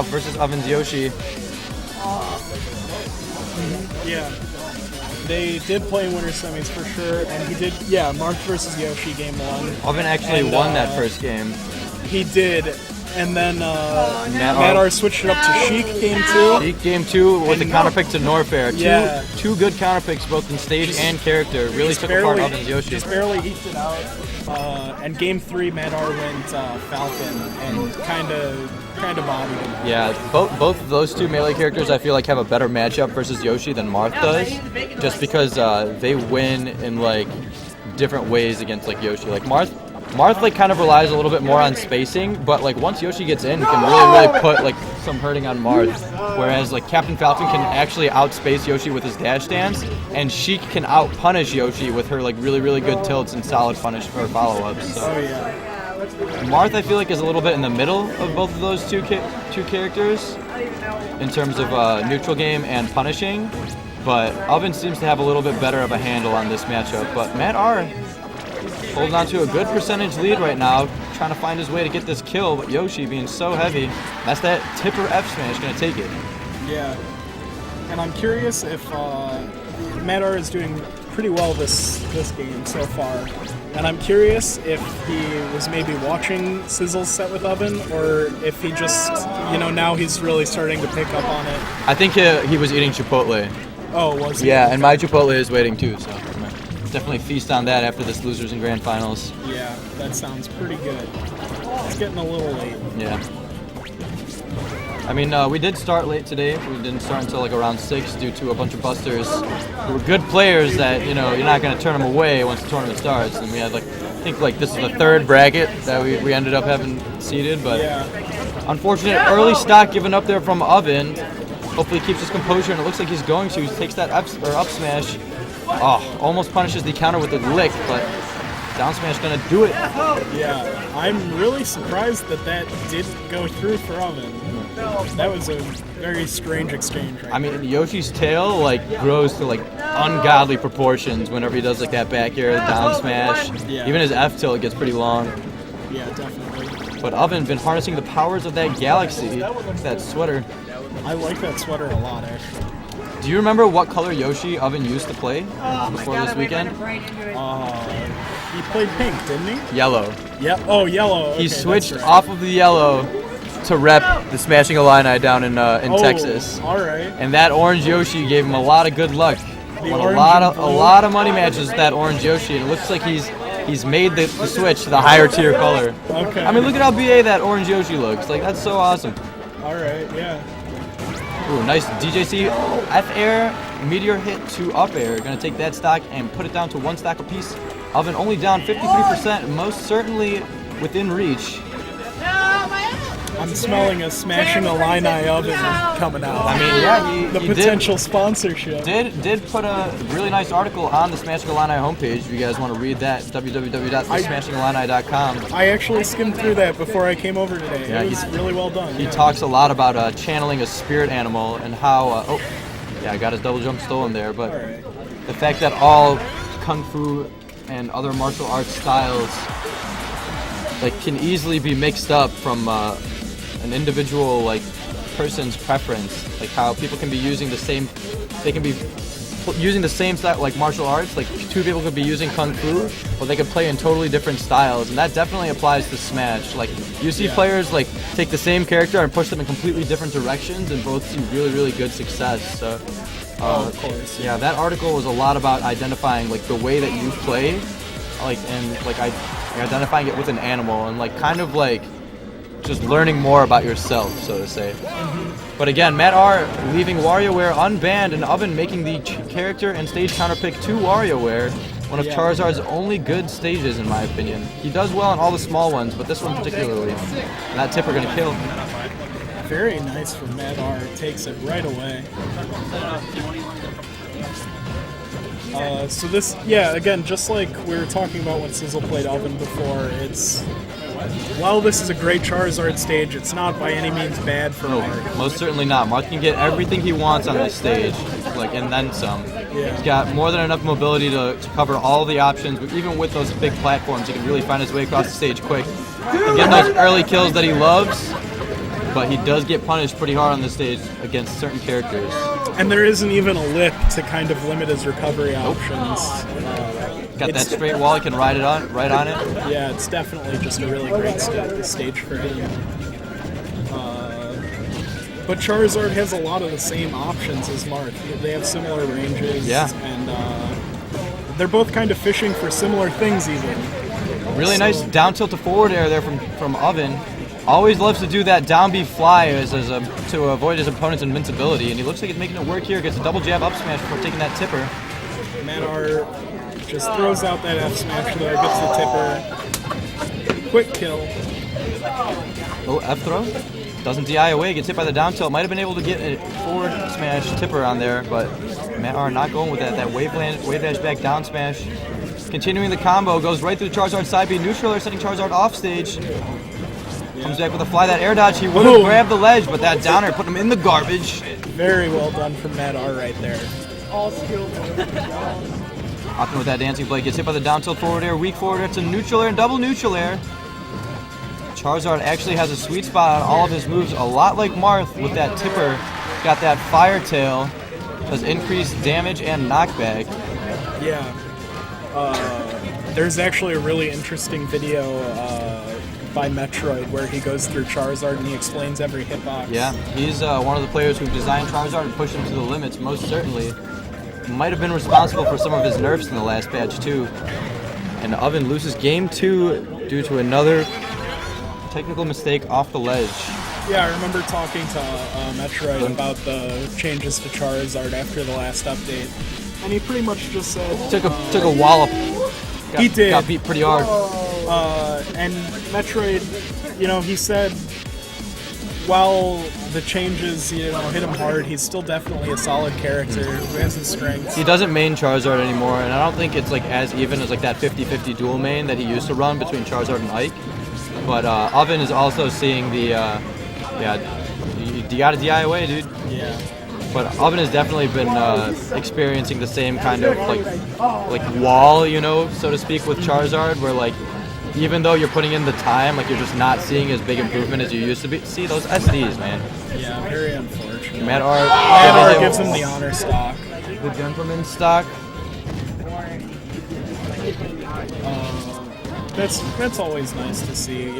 versus Oven's Yoshi. Yeah. They did play winter semis for sure, and he did, yeah, Marth versus Yoshi game 1. Oven actually won that first game. He did, and then MattR switched it up to Sheik game 2. Sheik game 2 with a counter pick to Norfair. Yeah. Two good counter picks both in stage and character. Really took apart Oven's Yoshi. Just barely eked it out. And game 3, MattR went Falcon and kind of bodied him. Yeah, both of those two melee characters I feel like have a better matchup versus Yoshi than Marth does, just because they win in like different ways against like Yoshi. Like Marth like kind of relies a little bit more on spacing, but like once Yoshi gets in, he can really put like some hurting on Marth. Whereas like Captain Falcon can actually outspace Yoshi with his dash dance, and Sheik can out-punish Yoshi with her like really good tilts and solid punish or follow-ups. So. Oh yeah. Marth, I feel like, is a little bit in the middle of both of those two characters in terms of neutral game and punishing, but Oven seems to have a little bit better of a handle on this matchup. But MattR holding on to a good percentage lead right now, trying to find his way to get this kill, but Yoshi being so heavy, that's that tipper F smash going to take it. Yeah, and I'm curious if MattR is doing pretty well this game so far. And I'm curious if he was maybe watching Sizzle's set with Oven, or if he just, now he's really starting to pick up on it. I think he was eating Chipotle. Oh, was he? Yeah, and my Chipotle is waiting too, so definitely feast on that after this losers and grand finals. Yeah, that sounds pretty good. It's getting a little late. Yeah. I mean, we did start late today. We didn't start until like around 6 due to a bunch of busters who were good players that, you're not going to turn them away once the tournament starts. And we had like, I think like this is the third bracket that we ended up having seeded, but unfortunate early stock given up there from Oven. Hopefully he keeps his composure, and it looks like he's going to. He takes that up smash. Oh, almost punishes the counter with a lick, but down smash gonna do it. Yeah, I'm really surprised that didn't go through for Oven. That was a very strange exchange. Right, I mean, Yoshi's tail like grows to like ungodly proportions whenever he does like that back air down smash. Yeah. Even his F tilt gets pretty long. Yeah, definitely. But Oven been harnessing the powers of that galaxy, that sweater. I like that sweater a lot, actually. Do you remember what color Yoshi Oven used to play before this weekend? He played pink, didn't he? Yellow. Yep. Oh, yellow. Okay, he switched off of the yellow to rep the Smashing Illini down in Texas. All right. And that orange Yoshi gave him a lot of good luck. Won a lot of money matches with that orange Yoshi, and it looks like he's made the switch to the higher tier color. Okay. I mean, look at how BA that orange Yoshi looks. Like, that's so awesome. All right. Yeah. Ooh, nice DJC F air meteor hit to up air. Gonna take that stock and put it down to 1 stack apiece. Oven only down 53%, most certainly within reach. I'm smelling a Smashing Illini Oven coming out. I mean, yeah, the potential sponsorship. Did put a really nice article on the Smashing Illini homepage. If you guys want to read that, www.thesmashingillini.com. I actually skimmed through that before I came over today. Yeah, it was really well done. He talks a lot about channeling a spirit animal and how. I got his double jump stolen there, but the fact that all kung fu and other martial arts styles like can easily be mixed up from an individual like person's preference, like how people can be using the same style like martial arts, like two people could be using kung fu, but they could play in totally different styles, and that definitely applies to Smash. Like you see players like take the same character and push them in completely different directions, and both see really good success. So of course. Yeah, that article was a lot about identifying like the way that you play, like and like identifying it with an animal, and like kind of like just learning more about yourself, so to say. But again, MattR leaving WarioWare unbanned, and Oven making the character and stage counter pick to WarioWare, one of Charizard's only good stages in my opinion. He does well in all the small ones, but this one particularly. And that tipper gonna kill. Very nice from MattR, takes it right away. So this, again, just like we were talking about when Sizzle played Oven before, while this is a great Charizard stage, it's not by any means bad for Marth. Most certainly not. Marth can get everything he wants on this stage, like, and then some. Yeah. He's got more than enough mobility to cover all the options, but even with those big platforms, he can really find his way across the stage quick. And getting those early kills that he loves. but he does get punished pretty hard on this stage against certain characters. And there isn't even a lip to kind of limit his recovery options. Got that straight wall, he can ride it on, right on it. Yeah, it's definitely just a really great stage for him. But Charizard has a lot of the same options as Marth. They have similar ranges, and they're both kind of fishing for similar things even. Really nice down tilt to forward air there from Oven. Always loves to do that down B fly to avoid his opponent's invincibility, and he looks like he's making it work here. Gets a double jab up smash before taking that tipper. MattR just throws out that F smash there, gets the tipper. Quick kill. Oh, F throw. Doesn't DI away, gets hit by the down tilt. Might have been able to get a forward smash tipper on there, but MattR not going with that. That wave dash back down smash. Continuing the combo, goes right through the Charizard side B. Neutral air sending Charizard off stage. Comes back with a fly, that air dodge. He would have grabbed the ledge, but that down air put him in the garbage. Very well done from MattR right there. All skilled. Often with that dancing blade, gets hit by the down tilt forward air, weak forward air to neutral air and double neutral air. Charizard actually has a sweet spot on all of his moves, a lot like Marth with that tipper. Got that fire tail, does increased damage and knockback. Yeah. There's actually a really interesting video by Metroid where he goes through Charizard and he explains every hitbox. Yeah, he's one of the players who designed Charizard and pushed him to the limits, most certainly. Might have been responsible for some of his nerfs in the last patch too. And Oven loses game 2 due to another technical mistake off the ledge. Yeah, I remember talking to Metroid about the changes to Charizard after the last update, and he pretty much just said Took a wallop. He did. Got beat pretty hard. And Metroid, he said while the changes, hit him hard, he's still definitely a solid character who has his strengths. He doesn't main Charizard anymore, and I don't think it's like as even as like that 50-50 dual main that he used to run between Charizard and Ike. But Oven is also seeing the, you gotta DI away, dude. Yeah. But Oven has definitely been experiencing the same kind of like wall, so to speak, with Charizard, where like even though you're putting in the time, like you're just not seeing as big improvement as you used to see those SDs, man. Yeah, very unfortunate. MattR gives him the honor stock. The gentleman stock. That's always nice to see.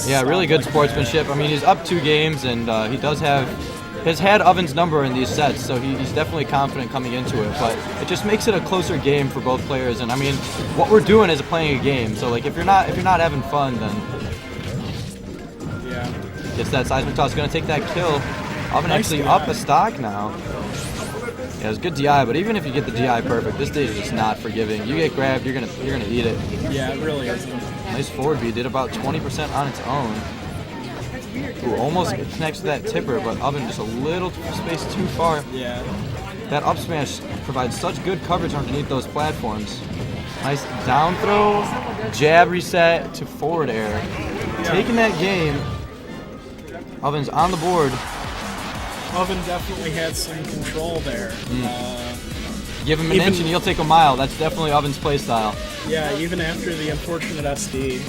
Yeah, really good sportsmanship. I mean, he's up 2 games, and he has had Oven's number in these sets, so he's definitely confident coming into it. But it just makes it a closer game for both players. And I mean, what we're doing is playing a game. So like, if you're not having fun, then yeah, gets that seismic toss. Gonna take that kill. Oven nice actually DI. up a stock now. Yeah, it's good DI, but even if you get the DI perfect, this stage is just not forgiving. You get grabbed, you're gonna eat it. Yeah, it really isn't. Nice forward B, did about 20% on its own. Ooh, almost connects to that tipper, but Oven just a little space too far. Yeah. That up smash provides such good coverage underneath those platforms. Nice down throw, jab reset to forward air. Yeah. Taking that game. Oven's on the board. Oven definitely had some control there. Give him an inch and he'll take a mile. That's definitely Oven's playstyle. Yeah, even after the unfortunate SD,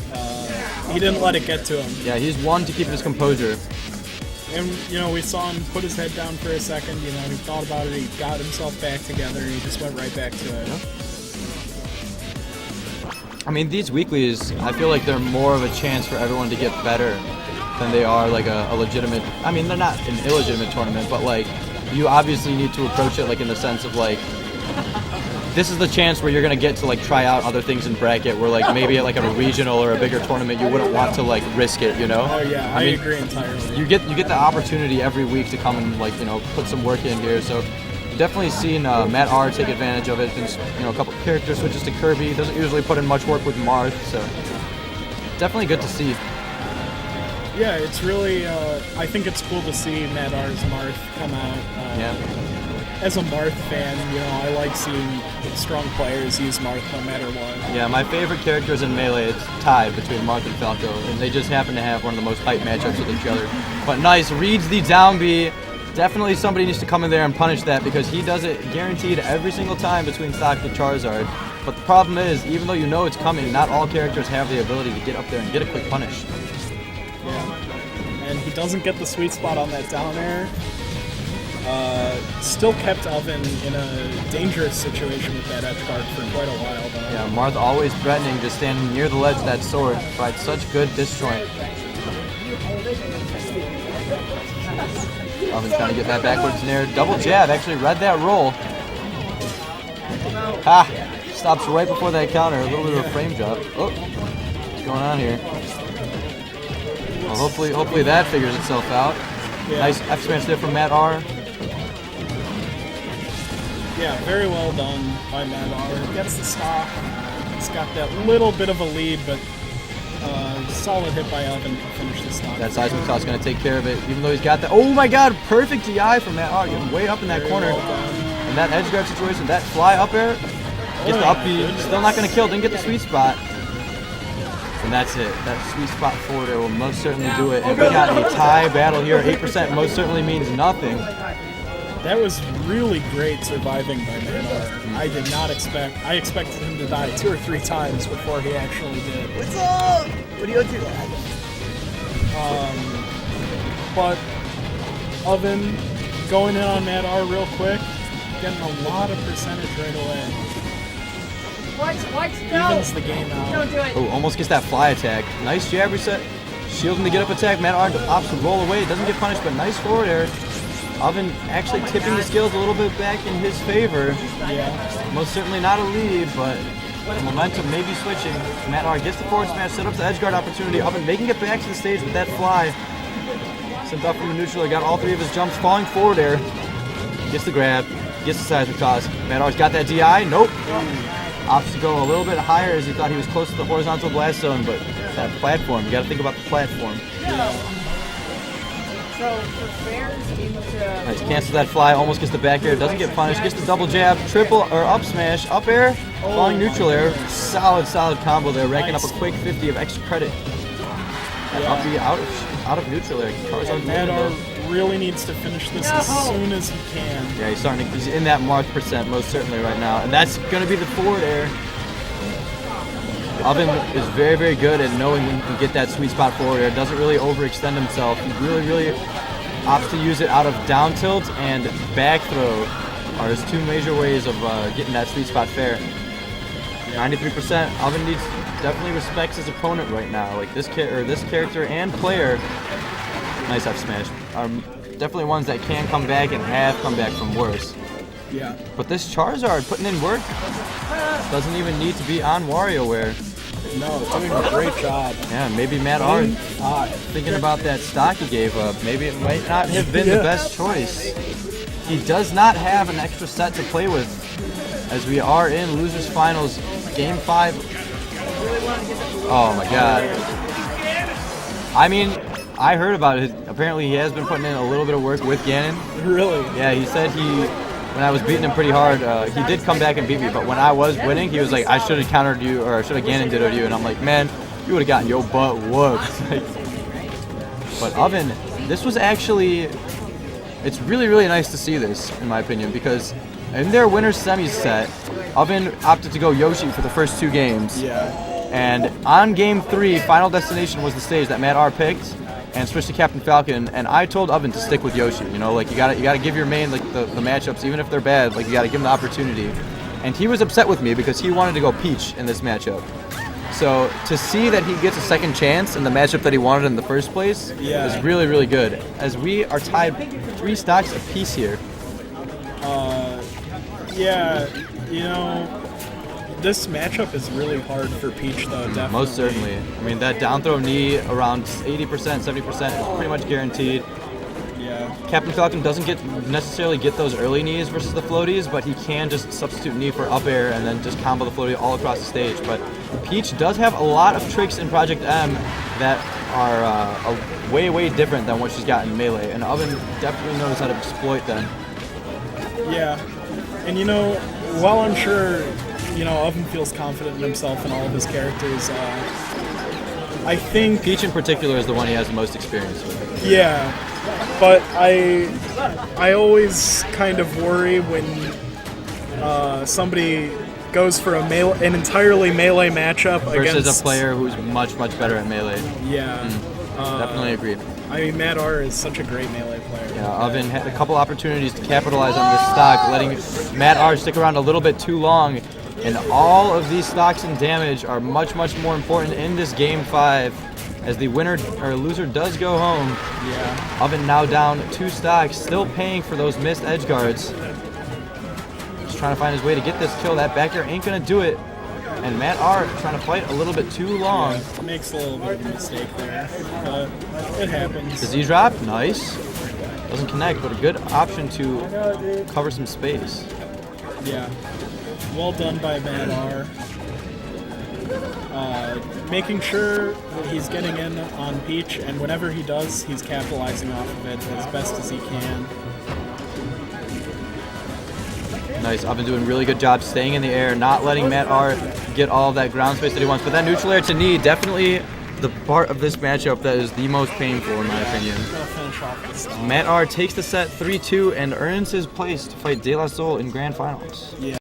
he didn't let it get to him. Yeah, he's one to keep his composure. And, we saw him put his head down for a second, he thought about it, he got himself back together, and he just went right back to it. I mean, these weeklies, I feel like they're more of a chance for everyone to get better than they are like a legitimate, I mean, they're not an illegitimate tournament, but like, you obviously need to approach it like in the sense of like, this is the chance where you're gonna get to like try out other things in bracket where like maybe at like a regional or a bigger tournament you wouldn't want to like risk it, Oh yeah, I mean, agree entirely. You get the opportunity every week to come and like put some work in here. So definitely seen MattR take advantage of it. There's a couple character switches to Kirby. Doesn't usually put in much work with Marth, so definitely good to see. Yeah, it's really I think it's cool to see MattR's Marth come out. Yeah. As a Marth fan, I like seeing strong players use Marth no matter what. Yeah, my favorite characters in Melee, it's tied between Marth and Falcon, and they just happen to have one of the most hype matchups with each other. But nice, reads the down B. Definitely somebody needs to come in there and punish that because he does it guaranteed every single time between stock to Charizard. But the problem is, even though it's coming, not all characters have the ability to get up there and get a quick punish. Yeah. and he doesn't get the sweet spot on that down air. Still kept Oven in a dangerous situation with that edge guard for quite a while, though. Yeah, Marth always threatening, just standing near the ledge of that sword. Provides such good disjoint. Oven trying to get that backwards nair. Double jab, actually read that roll. Ha! Stops right before that counter. A little bit of a frame drop. Oh, what's going on here? Well, hopefully that figures itself out. Yeah. Nice F smash there from MattR. Yeah, very well done by MattR. Gets the stock. He's got that little bit of a lead, but solid hit by Oven to finish the stock. That seismic toss going to take care of it, even though he's got that. Oh my god, perfect GI from MattR, getting way up in that corner. And that edge guard situation, that fly up air, gets the up B, still not going to kill, didn't get the sweet spot. And that's it. That sweet spot forward air will most certainly do it. And we got a tie battle here. 8% most certainly means nothing. That was really great surviving by MattR. I did not expect. I expected him to die 2 or 3 times before he actually did. What's up? What do you do? But Oven going in on MattR real quick, getting a lot of percentage right away. What? No! Evens the game out. Don't do it. Oh, almost gets that fly attack. Nice jab reset. Shielding the get up attack. MattR opts to roll away. Doesn't get punished, but nice forward air. Oven actually tipping the scales a little bit back in his favor. Yeah. Most certainly not a lead, but the momentum may be switching. MattR gets the forward smash, set up the edge guard opportunity. Oven making it back to the stage with that fly. Sent up from the neutral, got all 3 of his jumps, falling forward air. Gets the grab, gets the seismic toss. MattR's got that DI, nope. Opts to go a little bit higher as he thought he was close to the horizontal blast zone, but that platform, you gotta think about the platform. So for fairs, Nice, cancels that fly, almost gets the back air, doesn't get punished, gets the double jab, triple or up smash, up air, falling neutral air. Solid combo there, racking up a quick 50 of extra credit. And up B out of neutral air. Charizard MattR really needs to finish this as soon as he can. Yeah, he's in that Marth percent most certainly right now, and that's gonna be the forward air. Oven is very good at knowing when he can get that sweet spot forward air. Doesn't really overextend himself. He really opts to use it out of down tilt and back throw are his 2 major ways of getting that sweet spot fair. 93%. Oven definitely respects his opponent right now. Like this character and player. Nice F smash. Are definitely ones that can come back and have come back from worse. Yeah. But this Charizard putting in work doesn't even need to be on WarioWare. No, doing a great job. Yeah, maybe MattR thinking about that stock he gave up. Maybe it might not have been the best choice. He does not have an extra set to play with, as we are in losers finals, game 5. Oh my god. I mean, I heard about it. Apparently he has been putting in a little bit of work with Ganon. Really? Yeah, he said when I was beating him pretty hard, he did come back and beat me, but when I was winning, he was like, I should have countered you, or I should have Ganon dittoed you, and I'm like, man, you would have gotten your butt whooped. But Oven, this was actually, it's really nice to see this, in my opinion, because in their winner's semis set, Oven opted to go Yoshi for the first 2 games. Yeah. And on game 3, Final Destination was the stage that MattR picked, and switched to Captain Falcon, and I told Oven to stick with Yoshi. You know, like you gotta give your main like the matchups, even if they're bad, like you gotta give him the opportunity. And he was upset with me because he wanted to go Peach in this matchup. So to see that he gets a second chance in the matchup that he wanted in the first place is really good. As we are tied 3 stocks apiece here. Yeah, you know, this matchup is really hard for Peach, though, definitely. Most certainly. I mean, that down throw knee around 80%, 70% is pretty much guaranteed. Yeah. Captain Falcon doesn't necessarily get those early knees versus the floaties, but he can just substitute knee for up air and then just combo the floaty all across the stage. But Peach does have a lot of tricks in Project M that are way different than what she's got in Melee, and Oven definitely knows how to exploit them. Yeah. And you know, while I'm sure, you know, Oven feels confident in himself and all of his characters, I think Peach in particular is the one he has the most experience with. Yeah, but I always kind of worry when somebody goes for an entirely melee matchup versus against a player who's much better at Melee. Yeah. Definitely agree. I mean, MattR is such a great melee player. Yeah, Oven had a couple opportunities to capitalize on this stock, letting MattR stick around a little bit too long. And all of these stocks and damage are much, much more important in this game 5, as the winner or loser does go home. Yeah. Oven now down 2 stocks, still paying for those missed edge guards. Just trying to find his way to get this kill. That back air ain't gonna do it. And MattR trying to fight a little bit too long. Yeah, makes a little bit of a mistake there, but it happens. The Z drop, nice. Doesn't connect, but a good option to cover some space. Yeah. Well done by MattR. Making sure that he's getting in on Peach, and whenever he does, he's capitalizing off of it as best as he can. Nice. I've been doing a really good job staying in the air, not letting MattR get all of that ground space that he wants. But that neutral air to knee, definitely the part of this matchup that is the most painful in my opinion. MattR takes the set 3-2 and earns his place to fight De La Soul in Grand Finals. Yeah.